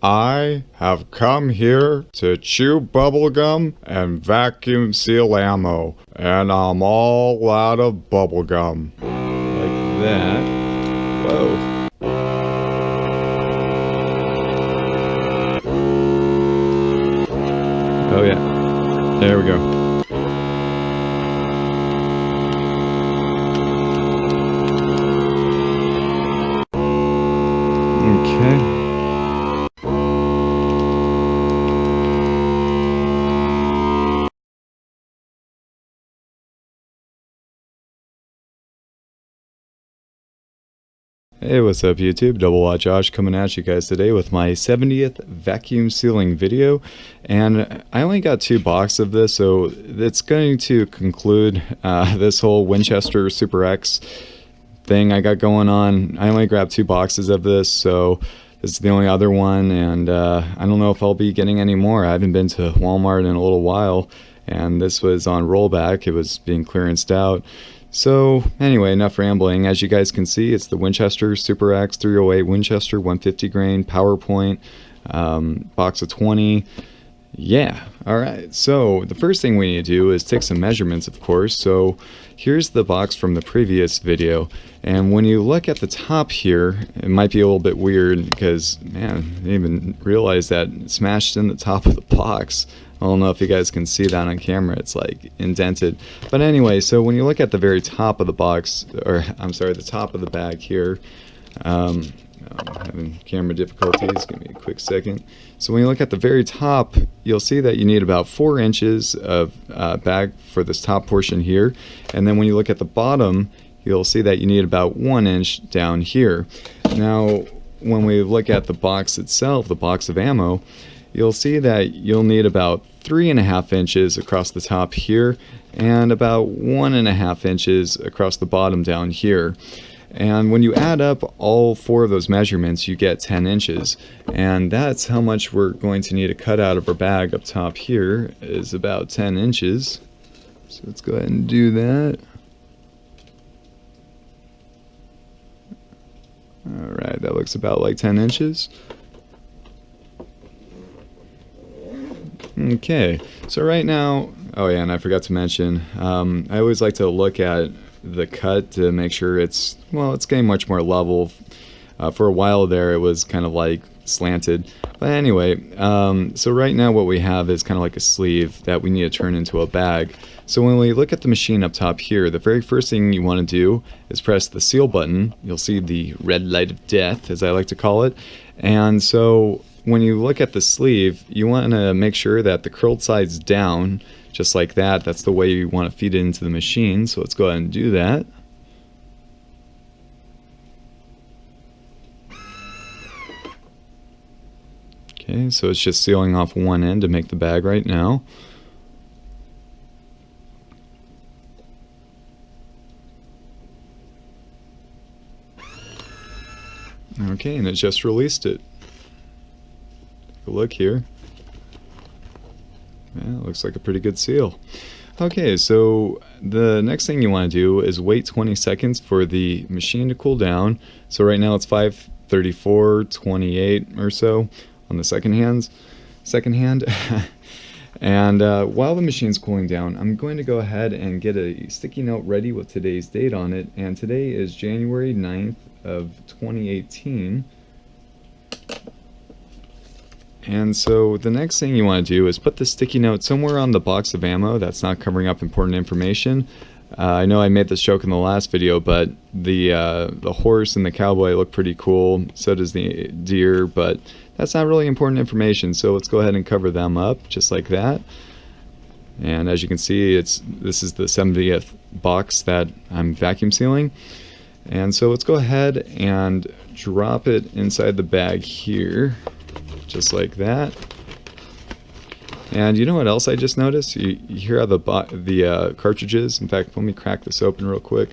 I have come here to chew bubblegum and vacuum seal ammo, and I'm all out of bubblegum. Like that. Whoa. Oh yeah. There we go. Okay. Hey, what's up YouTube? Double Watt Josh coming at you guys today with my 70th vacuum sealing video, and I only got 2 boxes of this, so it's going to conclude this whole Winchester Super X thing I got going on. I only grabbed 2 boxes of this, so this is the only other one, and I don't know if I'll be getting any more. I haven't been to Walmart in a little while, and this was on rollback. It was being clearanced out. So anyway, enough rambling. As you guys can see, it's the Winchester Super X 308 Winchester 150 grain PowerPoint, box of 20. Yeah, alright. So the first thing we need to do is take some measurements, of course. So here's the box from the previous video. And when you look at the top here, it might be a little bit weird because, man, I didn't even realize that it smashed in the top of the box. I don't know if you guys can see that on camera. It's like indented. But anyway, so when you look at the very top of the box, or I'm sorry, the top of the bag here, I'm having camera difficulties. Give me a quick second. So when you look at the very top, you'll see that you need about 4 inches of bag for this top portion here. And then when you look at the bottom, you'll see that you need about 1 inch down here. Now, when we look at the box itself, the box of ammo, you'll see that you'll need about 3.5 inches across the top here and about 1.5 inches across the bottom down here. And when you add up all 4 of those measurements, you get 10 inches. And that's how much we're going to need to cut out of our bag up top here, is about 10 inches. So let's go ahead and do that. Alright, that looks about like 10 inches. Okay, so right now, oh yeah, and I forgot to mention, I always like to look at the cut to make sure it's, well, it's getting much more level. For a while there, it was kind of like slanted. But anyway, so right now what we have is kind of like a sleeve that we need to turn into a bag. So when we look at the machine up top here, the very first thing you want to do is press the seal button. You'll see the red light of death, as I like to call it. And so when you look at the sleeve, you want to make sure that the curled side's down, just like that. That's the way you want to feed it into the machine. So let's go ahead and do that. Okay, so it's just sealing off one end to make the bag right now. Okay, and it just released it. Take a look here. Yeah, it looks like a pretty good seal. Okay, so the next thing you want to do is wait 20 seconds for the machine to cool down. So right now it's 5:34:28 or so on the second hand. And while the machine's cooling down, I'm going to go ahead and get a sticky note ready with today's date on it. And today is January 9th of 2018. And so the next thing you want to do is put the sticky note somewhere on the box of ammo that's not covering up important information. I know I made this joke in the last video, but the horse and the cowboy look pretty cool. So does the deer, but that's not really important information. So let's go ahead and cover them up just like that. And as you can see, this is the 70th box that I'm vacuum sealing. And so let's go ahead and drop it inside the bag here, just like that. And you know what else I just noticed? You hear how the cartridges, in fact, let me crack this open real quick.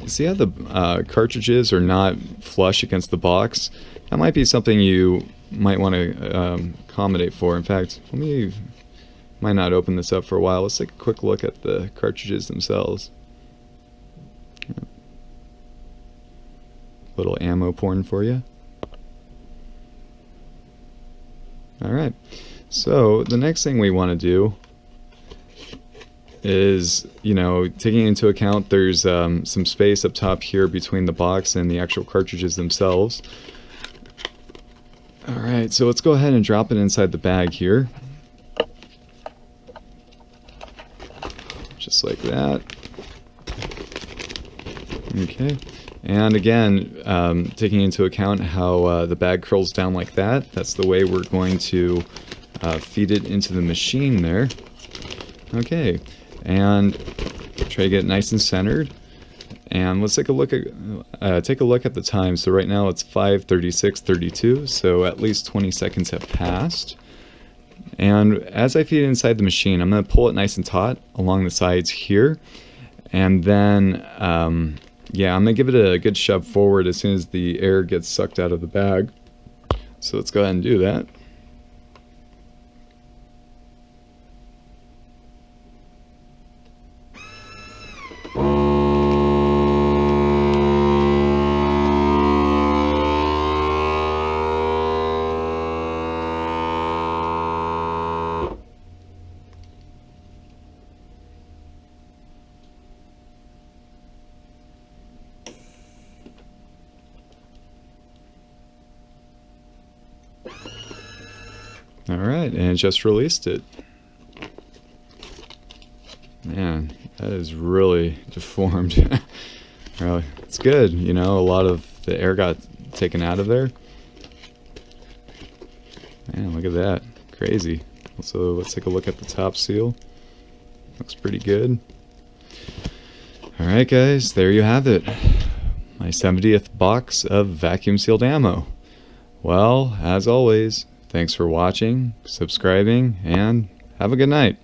See how the cartridges are not flush against the box? That might be something you might want to accommodate for. In fact, might not open this up for a while. Let's take a quick look at the cartridges themselves. Little ammo porn for you. Alright, so the next thing we want to do is, you know, taking into account there's some space up top here between the box and the actual cartridges themselves. Alright, so let's go ahead and drop it inside the bag here. Just like that. Okay, and again, taking into account how the bag curls down like that, that's the way we're going to feed it into the machine there. Okay, and try to get it nice and centered. And let's take a look at the time. So right now it's 5:36:32, so at least 20 seconds have passed. And as I feed it inside the machine, I'm going to pull it nice and taut along the sides here, and then yeah, I'm going to give it a good shove forward as soon as the air gets sucked out of the bag. So let's go ahead and do that. Alright, and just released it. Man, that is really deformed. Really, it's good, you know, a lot of the air got taken out of there. Man, look at that. Crazy. So let's take a look at the top seal. Looks pretty good. Alright guys, there you have it. My 70th box of vacuum sealed ammo. Well, as always, thanks for watching, subscribing, and have a good night.